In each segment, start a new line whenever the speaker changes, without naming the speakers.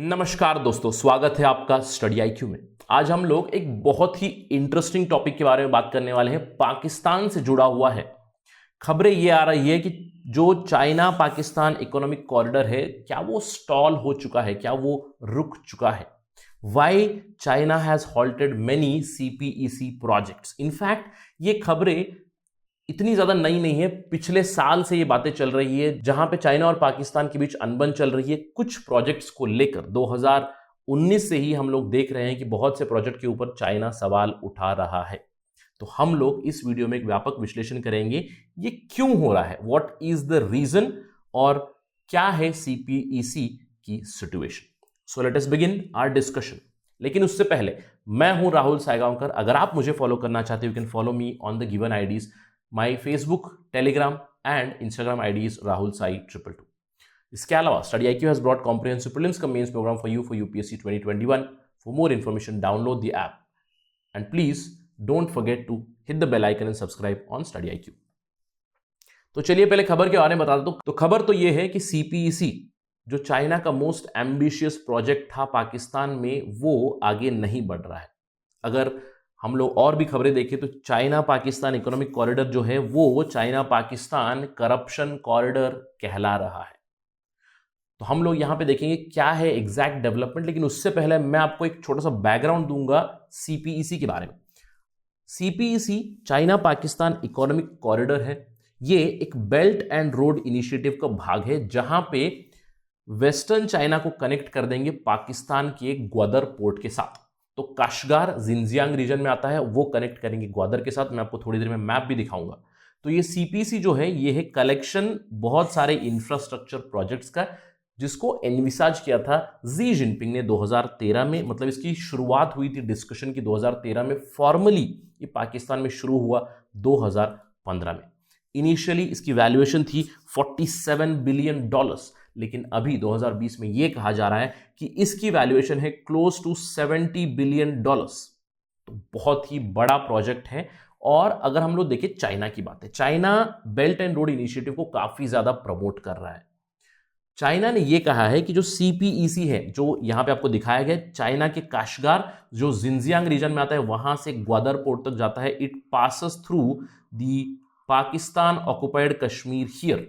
नमस्कार दोस्तों, स्वागत है आपका स्टडी आईक्यू में। आज हम लोग एक बहुत ही इंटरेस्टिंग टॉपिक के बारे में बात करने वाले हैं। पाकिस्तान से जुड़ा हुआ है। खबरें ये आ रही है कि जो चाइना पाकिस्तान इकोनॉमिक कॉरिडोर है, क्या वो स्टॉल हो चुका है, क्या वो रुक चुका है। Why China has halted many CPEC projects. In fact ये खबरें इतनी ज्यादा नई नहीं है, पिछले साल से ये बातें चल रही है, जहां पे चाइना और पाकिस्तान के बीच अनबन चल रही है कुछ प्रोजेक्ट्स को लेकर। 2019 से ही हम लोग देख रहे हैं कि बहुत से प्रोजेक्ट के ऊपर चाइना सवाल उठा रहा है। तो हम लोग इस वीडियो में एक व्यापक विश्लेषण करेंगे, ये क्यों हो रहा है, व्हाट इज द रीजन और क्या है सीपीईसी की situation. So let us begin our discussion. लेकिन उससे पहले, मैं हूं राहुल सायगांवकर। अगर आप मुझे फॉलो करना चाहते हो, you can follow me on the given IDs. My Facebook, Telegram and Instagram ID is Rahul Sai 222. इसके अलावा study IQ has brought comprehensive prelims cum mains program for you for UPSC 2021. For more information, download the app and please don't forget to hit the bell icon and subscribe on Study IQ. तो चलिए पहले खबर के बारे में बता दो। तो खबर तो ये है कि CPEC जो चाइना का मोस्ट एम्बिशियस प्रोजेक्ट था पाकिस्तान में, वो आगे नहीं बढ़ रहा है। अगर हम लोग और भी खबरें देखें तो चाइना पाकिस्तान इकोनॉमिक कॉरिडोर जो है वो चाइना पाकिस्तान करप्शन कॉरिडोर कहला रहा है। तो हम लोग यहां पे देखेंगे क्या है एग्जैक्ट डेवलपमेंट। लेकिन उससे पहले मैं आपको एक छोटा सा बैकग्राउंड दूंगा सीपीईसी के बारे में। CPEC China Pakistan economic corridor है। ये एक बेल्ट एंड रोड इनिशिएटिव का भाग है, जहां पे वेस्टर्न चाइना को कनेक्ट कर देंगे पाकिस्तान के ग्वादर पोर्ट के साथ। तो काशगार जिनजियांग रीजन में आता है, वो कनेक्ट करेंगे ग्वादर के साथ। मैं आपको थोड़ी देर में मैप भी दिखाऊंगा। तो ये सीपीसी जो है, ये है कलेक्शन बहुत सारे इंफ्रास्ट्रक्चर प्रोजेक्ट्स का, जिसको एनविसाज किया था जी जिनपिंग ने 2013 में। मतलब इसकी शुरुआत हुई थी डिस्कशन की 2013 में, फॉर्मली ये पाकिस्तान में शुरू हुआ 2015 में। इनिशियली इसकी वैल्यूएशन थी $47 बिलियन, लेकिन अभी 2020 में यह कहा जा रहा है कि इसकी वैल्यूएशन है क्लोज टू $70 बिलियन। तो बहुत ही बड़ा प्रोजेक्ट है। और अगर हम लोग देखें चाइना की बात है, China belt and road initiative को काफी ज्यादा प्रमोट कर रहा है। चाइना ने यह कहा है कि जो सीपीईसी है, जो यहां पे आपको दिखाया गया, चाइना के काशगार जो जिनजियांग रीजन में आता है, वहां से ग्वादर पोर्ट तक जाता है। It passes through the Pakistan occupied Kashmir here.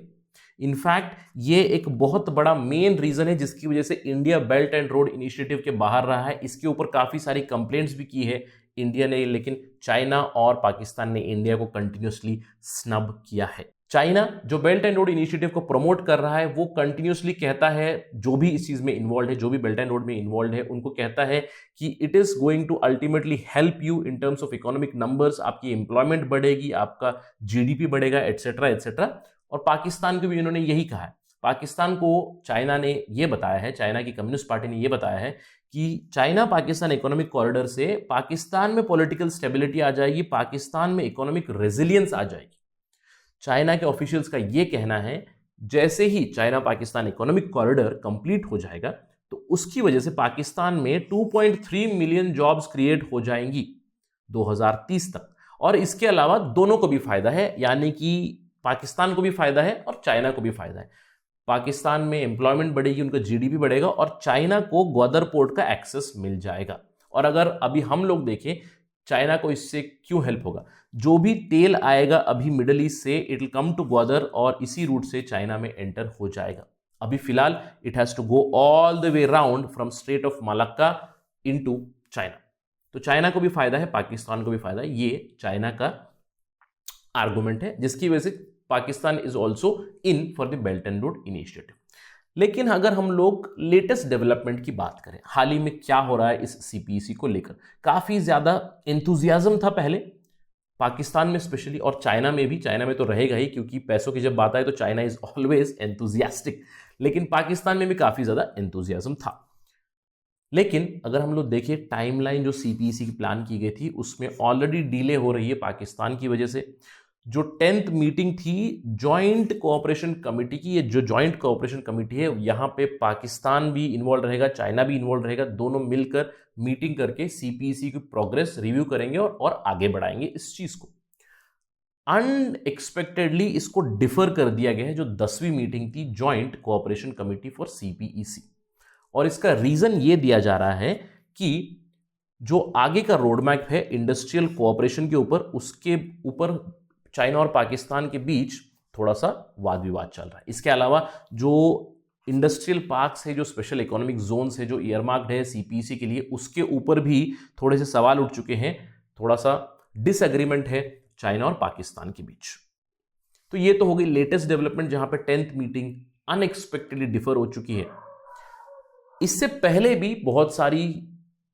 In fact ये एक बहुत बड़ा मेन रीजन है जिसकी वजह से India belt and road initiative के बाहर रहा है। इसके ऊपर काफी सारी कंप्लेंट्स भी की है इंडिया ने, लेकिन चाइना और पाकिस्तान ने इंडिया को कंटिन्यूसली स्नब किया है। चाइना जो बेल्ट एंड रोड इनिशिएटिव को प्रमोट कर रहा है, वो कंटिन्यूसली कहता है, जो भी इस चीज में इन्वॉल्व है, जो भी बेल्ट एंड रोड में इन्वॉल्व है, उनको कहता है कि it is going to ultimately help you in terms of economic numbers. आपकी एम्प्लॉयमेंट बढ़ेगी, आपका जीडीपी बढ़ेगा, एटसेट्रा एटसेट्रा। और पाकिस्तान को भी इन्होंने यही कहा है। पाकिस्तान को चाइना ने यह बताया है, चाइना की कम्युनिस्ट पार्टी ने यह बताया है कि चाइना पाकिस्तान इकोनॉमिक कॉरिडोर से पाकिस्तान में पॉलिटिकल स्टेबिलिटी आ जाएगी, पाकिस्तान में इकोनॉमिक रेजिलियंस आ जाएगी। चाइना के ऑफिशियल्स का यह कहना है, जैसे ही China Pakistan economic corridor complete हो जाएगा, तो उसकी वजह से पाकिस्तान में 2.3 मिलियन जॉब्स क्रिएट हो जाएंगी 2030 तक। और इसके अलावा दोनों को भी फायदा है, यानी कि पाकिस्तान को भी फायदा है और चाइना को भी फायदा है। पाकिस्तान में एम्प्लॉयमेंट बढ़ेगी, उनका जीडीपी बढ़ेगा और चाइना को ग्वादर पोर्ट का एक्सेस मिल जाएगा। और अगर अभी हम लोग देखें चाइना को इससे क्यों हेल्प होगा, जो भी तेल आएगा अभी मिडल ईस्ट से, it will come to Gwadar और इसी रूट से चाइना में एंटर हो जाएगा। अभी फिलहाल it has to go all the way round from Strait of Malacca into China. तो चाइना को भी फायदा है, पाकिस्तान को भी फायदा है। ये चाइना का आर्गुमेंट है, जिसकी वजह से Pakistan is also in for the belt and road initiative. लेकिन अगर हम लोग लेटेस्ट डेवलपमेंट की बात करें, हाल ही में क्या हो रहा है इस सीपीईसी को लेकर, काफी ज्यादा एंथुजियाज्म था पहले पाकिस्तान में स्पेशली, और चाइना में भी। चाइना में तो रहेगा ही, क्योंकि पैसों की जब बात आए तो चाइना इज ऑलवेज एंथुजियास्टिक। लेकिन पाकिस्तान में भी काफी ज्यादा एंथुजियाज्म था। लेकिन अगर हम लोग देखें टाइमलाइन जो सीपीईसी की प्लान की गई थी, उसमें ऑलरेडी डिले हो रही है पाकिस्तान की वजह से। जो 10th मीटिंग थी जॉइंट कोऑपरेशन कमेटी की, ये जो जॉइंट कोऑपरेशन कमेटी है, यहां पे पाकिस्तान भी इन्वॉल्व रहेगा, चाइना भी इन्वॉल्व रहेगा। दोनों मिलकर मीटिंग करके सीपीईसी की प्रोग्रेस रिव्यू करेंगे और आगे बढ़ाएंगे इस चीज को। अनएक्सपेक्टेडली इसको डिफर कर दिया गया है, जो 10वीं मीटिंग थी joint cooperation committee for CPEC. और इसका रीजन ये दिया जा रहा है कि जो आगे का रोड मैप है इंडस्ट्रियल कोऑपरेशन के ऊपर, उसके ऊपर चाइना और पाकिस्तान के बीच थोड़ा सा वाद विवाद चल रहा है। इसके अलावा जो इंडस्ट्रियल पार्क्स है, जो स्पेशल इकोनॉमिक जोन्स है, जो ईयरमार्क्ड है सीपीईसी के लिए, उसके ऊपर भी थोड़े से सवाल उठ चुके हैं। थोड़ा सा डिसएग्रीमेंट है चाइना और पाकिस्तान के बीच। तो ये तो हो गई लेटेस्ट डेवलपमेंट, जहां पे 10th मीटिंग अनएक्सपेक्टेडली डिफर हो चुकी है। इससे पहले भी बहुत सारी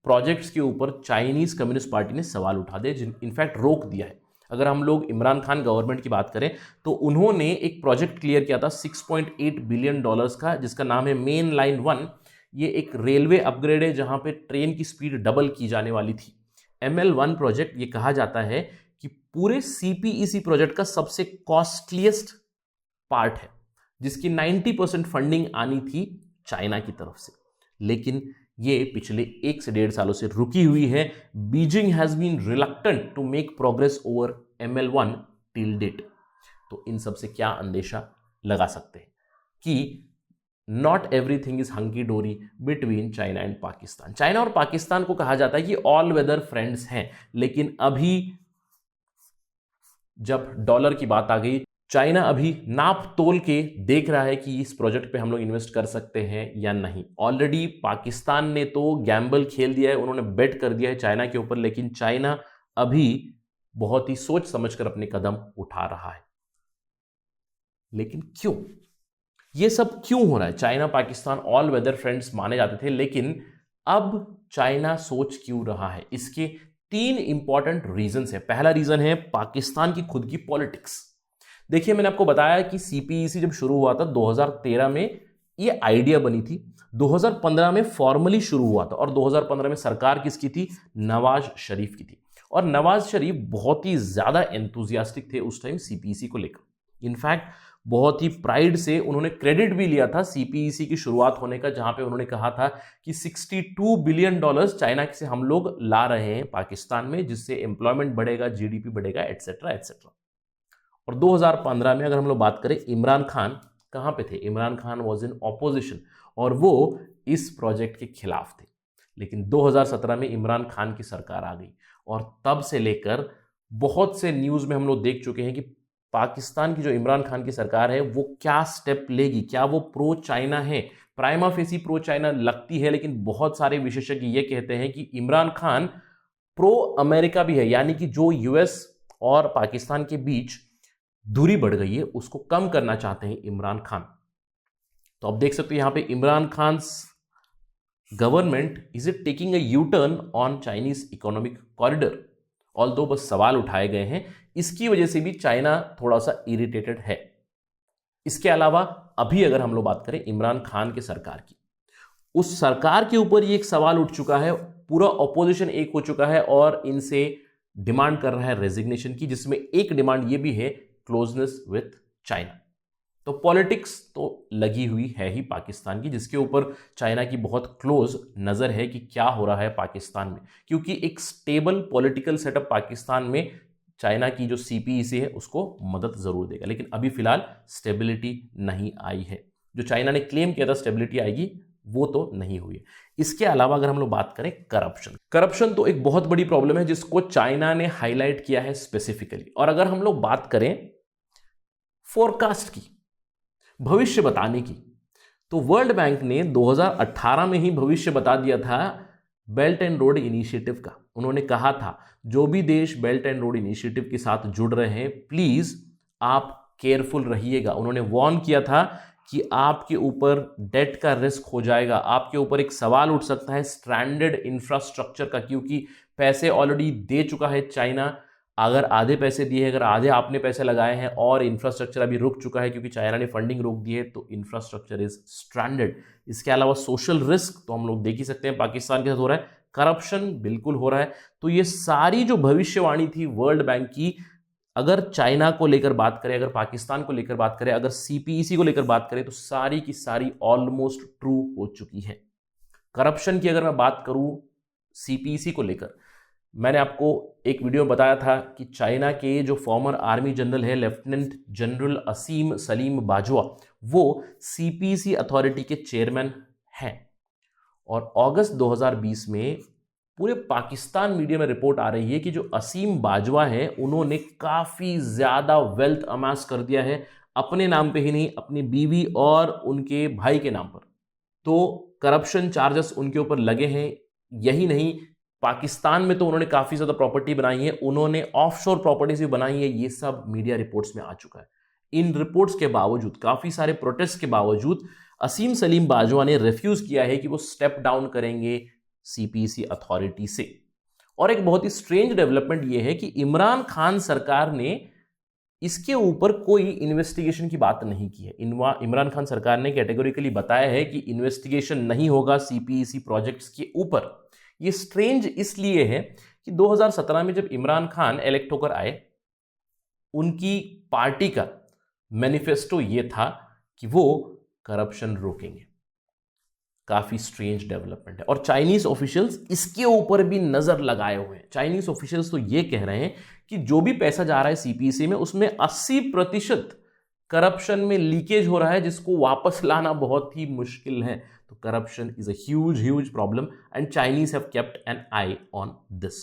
प्रोजेक्ट्स के ऊपर चाइनीज कम्युनिस्ट पार्टी ने सवाल उठा दिए, इनफैक्ट रोक दिया है। अगर हम लोग इमरान खान गवर्नमेंट की बात करें तो उन्होंने एक प्रोजेक्ट क्लियर किया था $6.8 बिलियन का, जिसका नाम है मेन लाइन 1। ये एक रेलवे अपग्रेड है जहां पे ट्रेन की स्पीड डबल की जाने वाली थी। ML1 प्रोजेक्ट, ये कहा जाता है कि पूरे सीपीईसी प्रोजेक्ट का सबसे कॉस्टलीस्ट पार्ट है, जिसकी 90% फंडिंग आनी थी चाइना की तरफ से, लेकिन ये पिछले 1 से 1.5 सालों से रुकी हुई है। Beijing has been reluctant to make progress over ML1 till date. तो इन सब से क्या अंदेशा लगा सकते हैं कि नॉट एवरीथिंग इज हंकी डोरी between China and Pakistan. China और पाकिस्तान को कहा जाता है कि ऑल वेदर फ्रेंड्स हैं, लेकिन अभी जब डॉलर की बात आ गई, चाइना अभी नाप तोल के देख रहा है कि इस प्रोजेक्ट पे हम लोग इन्वेस्ट कर सकते हैं या नहीं। ऑलरेडी पाकिस्तान ने तो गैम्बल खेल दिया है, उन्होंने बेट कर दिया है चाइना के ऊपर, लेकिन चाइना अभी बहुत ही सोच समझकर अपने कदम उठा रहा है। लेकिन क्यों ये सब क्यों हो रहा है? China Pakistan all weather friends माने जाते थे, लेकिन अब चाइना सोच क्यों रहा है? इसके 3 इंपॉर्टेंट रीजंस है। पहला रीजन है पाकिस्तान की खुद की पॉलिटिक्स। देखिए, मैंने आपको बताया कि सीपीईसी जब शुरू हुआ था 2013 में, ये आइडिया बनी थी। 2015 में फॉर्मली शुरू हुआ था, और 2015 में सरकार किसकी थी? नवाज शरीफ की थी। और नवाज शरीफ बहुत ही ज्यादा एंथुजियास्टिक थे उस टाइम सीपीईसी को लेकर। इनफैक्ट बहुत ही प्राइड से उन्होंने क्रेडिट भी लिया था सीपीईसी की शुरुआत होने का, जहां पे उन्होंने कहा था कि $62 बिलियन चाइना से हम लोग ला रहे हैं पाकिस्तान में, जिससे एम्प्लॉयमेंट बढ़ेगा, जीडीपी बढ़ेगा, एटसेट्रा एटसेट्रा। और 2015 में अगर हम लोग बात करें, इमरान खान कहां पे थे? Imran Khan was in opposition, और वो इस प्रोजेक्ट के खिलाफ थे। लेकिन 2017 में इमरान खान की सरकार आ गई, और तब से लेकर बहुत से न्यूज में हम लोग देख चुके हैं कि पाकिस्तान की जो इमरान खान की सरकार है वो क्या स्टेप लेगी, क्या वो प्रो चाइना है? प्राइमा फेसी प्रो चाइना लगती है, लेकिन बहुत सारे विशेषज्ञ ये कहते हैं कि इमरान खान प्रो अमेरिका भी है, यानी कि जो यूएस और पाकिस्तान के बीच दूरी बढ़ गई है उसको कम करना चाहते हैं इमरान खान। तो आप देख सकते हो यहां पे Imran Khan government is it taking a U turn on Chinese economic corridor. Although बस सवाल उठाए गए हैं, इसकी वजह से भी चाइना थोड़ा सा इरिटेटेड है। इसके अलावा अभी अगर हम लोग बात करें इमरान खान की सरकार की, उस सरकार के ऊपर ये एक सवाल उठ चुका है, पूरा ऑपोजिशन एक हो चुका है और इनसे डिमांड कर रहा है रेजिग्नेशन की, जिसमें एक डिमांड ये भी है क्लोजनेस विथ चाइना। तो पॉलिटिक्स तो लगी हुई है ही पाकिस्तान की, जिसके ऊपर चाइना की बहुत क्लोज नजर है कि क्या हो रहा है पाकिस्तान में, क्योंकि एक स्टेबल पॉलिटिकल सेटअप पाकिस्तान में चाइना की जो सीपीईसी है उसको मदद जरूर देगा। लेकिन अभी फिलहाल स्टेबिलिटी नहीं आई है। जो चाइना ने क्लेम किया था स्टेबिलिटी आएगी, वो तो नहीं हुई है। इसके अलावा अगर हम लोग बात करें करप्शन तो एक बहुत बड़ी प्रॉब्लम है जिसको चाइना ने हाईलाइट किया है स्पेसिफिकली। और अगर हम लोग बात करें फोरकास्ट की, भविष्य बताने की, तो वर्ल्ड बैंक ने 2018 में ही भविष्य बता दिया था बेल्ट एंड रोड इनिशिएटिव का। उन्होंने कहा था जो भी देश बेल्ट एंड रोड इनिशिएटिव के साथ जुड़ रहे हैं प्लीज आप केयरफुल रहिएगा। उन्होंने वार्न किया था कि आपके ऊपर डेट का रिस्क हो जाएगा, आपके ऊपर एक सवाल उठ सकता है स्ट्रैंडेड इंफ्रास्ट्रक्चर का, क्योंकि पैसे ऑलरेडी दे चुका है चाइना। अगर आधे पैसे दिए, अगर आधे आपने पैसे लगाए हैं और इंफ्रास्ट्रक्चर अभी रुक चुका है क्योंकि चाइना ने फंडिंग रोक दी है, तो इंफ्रास्ट्रक्चर इज स्ट्रैंडेड। इसके अलावा सोशल रिस्क तो हम लोग देख ही सकते हैं पाकिस्तान के साथ हो रहा है, करप्शन बिल्कुल हो रहा है। तो ये सारी जो भविष्यवाणी थी वर्ल्ड बैंक की, अगर चाइना को लेकर बात करें, अगर पाकिस्तान को लेकर बात करें, अगर सीपीईसी को लेकर बात करें, तो सारी की सारी ऑलमोस्ट ट्रू हो चुकी है। करप्शन की अगर मैं बात करूं सीपीईसी को लेकर, मैंने आपको एक वीडियो में बताया था कि चाइना के जो फॉर्मर आर्मी जनरल है लेफ्टिनेंट जनरल असीम सलीम बाजवा, वो सीपीईसी अथॉरिटी के चेयरमैन हैं। और अगस्त 2020 में पूरे पाकिस्तान मीडिया में रिपोर्ट आ रही है कि जो असीम बाजवा है उन्होंने काफी ज्यादा वेल्थ अमास कर दिया है, अपने नाम पे ही नहीं, अपनी बीवी और उनके भाई के नाम पर। तो करप्शन चार्जेस उनके ऊपर लगे हैं। यही नहीं, पाकिस्तान में तो उन्होंने काफी ज्यादा प्रॉपर्टी बनाई है, उन्होंने ऑफशोर प्रॉपर्टीज भी बनाई है, ये सब मीडिया रिपोर्ट्स में आ चुका है। इन रिपोर्ट्स के बावजूद, काफी सारे प्रोटेस्ट के बावजूद असीम सलीम बाजवा ने रिफ्यूज किया है कि वो स्टेप डाउन करेंगे सीपीईसी अथॉरिटी से। और एक बहुत ही स्ट्रेंज डेवलपमेंट ये है कि इमरान खान सरकार ने इसके ऊपर कोई इन्वेस्टिगेशन की बात नहीं की है। इमरान खान सरकार ने कैटेगोरिकली बताया है कि इन्वेस्टिगेशन नहीं होगा सीपीईसी प्रोजेक्ट्स के ऊपर। ये स्ट्रेंज इसलिए है कि 2017 में जब इमरान खान इलेक्ट होकर आए, उनकी पार्टी का मैनिफेस्टो ये था कि वो करप्शन रोकेंगे। काफी स्ट्रेंज डेवलपमेंट है। और चाइनीज ऑफिशियल्स इसके ऊपर भी नजर लगाए हुए हैं। चाइनीज ऑफिशियल्स तो ये कह रहे हैं कि जो भी पैसा जा रहा है सीपीईसी में, उसमें 80% करप्शन में लीकेज हो रहा है, जिसको वापस लाना बहुत ही मुश्किल है। तो corruption is a huge problem and Chinese have kept an eye on this.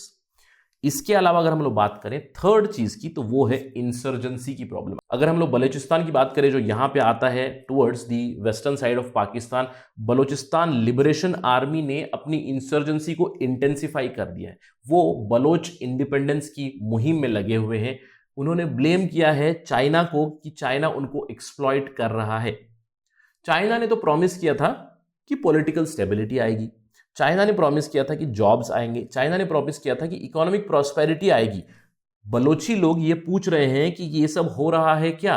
इसके अलावा अगर हम लोग बात करें थर्ड चीज की, तो वो है इंसर्जेंसी की प्रॉब्लम। अगर हम लोग बलूचिस्तान की बात करें, जो यहां पे आता है towards the western side of Pakistan, Balochistan Liberation army ने अपनी इंसर्जेंसी को इंटेंसिफाई कर दिया है। वो बलोच इंडिपेंडेंस की मुहिम में लगे हुए हैं। उन्होंने ब्लेम किया है चाइना को कि चाइना उनको एक्सप्लॉइट कर रहा है। चाइना ने तो प्रॉमिस किया था कि पॉलिटिकल स्टेबिलिटी आएगी, चाइना ने प्रॉमिस किया था कि जॉब्स आएंगे, चाइना ने प्रॉमिस किया था कि इकोनॉमिक प्रॉस्पेरिटी आएगी। बलोची लोग ये पूछ रहे हैं कि ये सब हो रहा है क्या?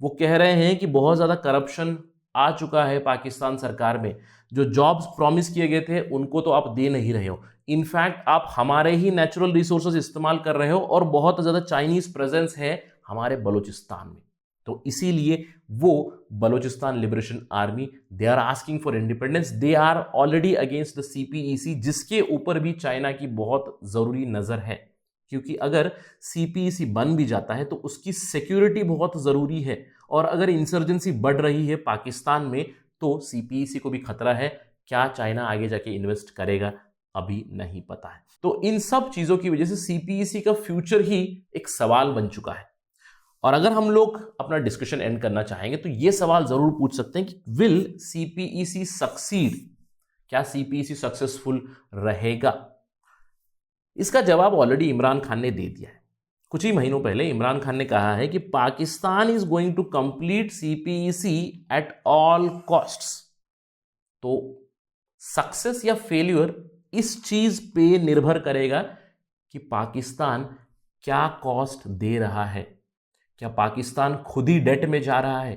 वो कह रहे हैं कि बहुत ज्यादा करप्शन आ चुका है पाकिस्तान सरकार में, जो जॉब्स प्रॉमिस किए गए थे उनको तो आप दे नहीं रहे हो, इनफैक्ट आप हमारे ही नेचुरल रिसोर्सेज इस्तेमाल कर रहे हो और बहुत ज्यादा चाइनीज प्रेजेंस है हमारे बलूचिस्तान में। तो इसीलिए वो Balochistan Liberation Army, they are asking for independence, they are already against the CPEC, जिसके ऊपर भी चाइना की बहुत जरूरी नजर है। क्योंकि अगर सीपीईसी बन भी जाता है तो उसकी सिक्योरिटी बहुत जरूरी है, और अगर इंसर्जेंसी बढ़ रही है पाकिस्तान में तो सीपीईसी को भी खतरा है। क्या चाइना आगे जाके इन्वेस्ट करेगा, अभी नहीं पता है। तो इन सब चीजों की वजह से सीपीईसी का फ्यूचर ही एक सवाल बन चुका है। और अगर हम लोग अपना डिस्कशन एंड करना चाहेंगे तो यह सवाल जरूर पूछ सकते हैं कि विल सीपीईसी सक्सीड? क्या सीपीईसी सक्सेसफुल रहेगा? इसका जवाब ऑलरेडी इमरान खान ने दे दिया है। कुछ ही महीनों पहले इमरान खान ने कहा है कि Pakistan is going to complete CPEC at all costs. तो सक्सेस या फेल्यूर इस चीज पे निर्भर करेगा कि पाकिस्तान क्या कॉस्ट दे रहा है। क्या पाकिस्तान खुद ही डेट में जा रहा है?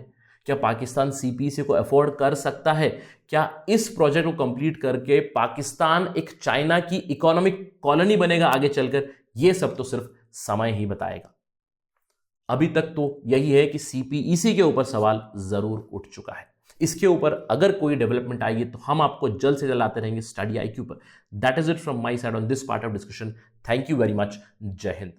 क्या पाकिस्तान सीपीईसी को अफोर्ड कर सकता है? क्या इस प्रोजेक्ट को कंप्लीट करके पाकिस्तान एक चाइना की इकोनॉमिक कॉलोनी बनेगा आगे चलकर? यह सब तो सिर्फ समय ही बताएगा। अभी तक तो यही है कि सीपीईसी के ऊपर सवाल जरूर उठ चुका है। इसके ऊपर अगर कोई डेवलपमेंट आई है तो हम आपको जल्द से जल्द आते रहेंगे स्टडी IQ पर। That is it from my side on this part of discussion. Thank you very much. जय हिंद।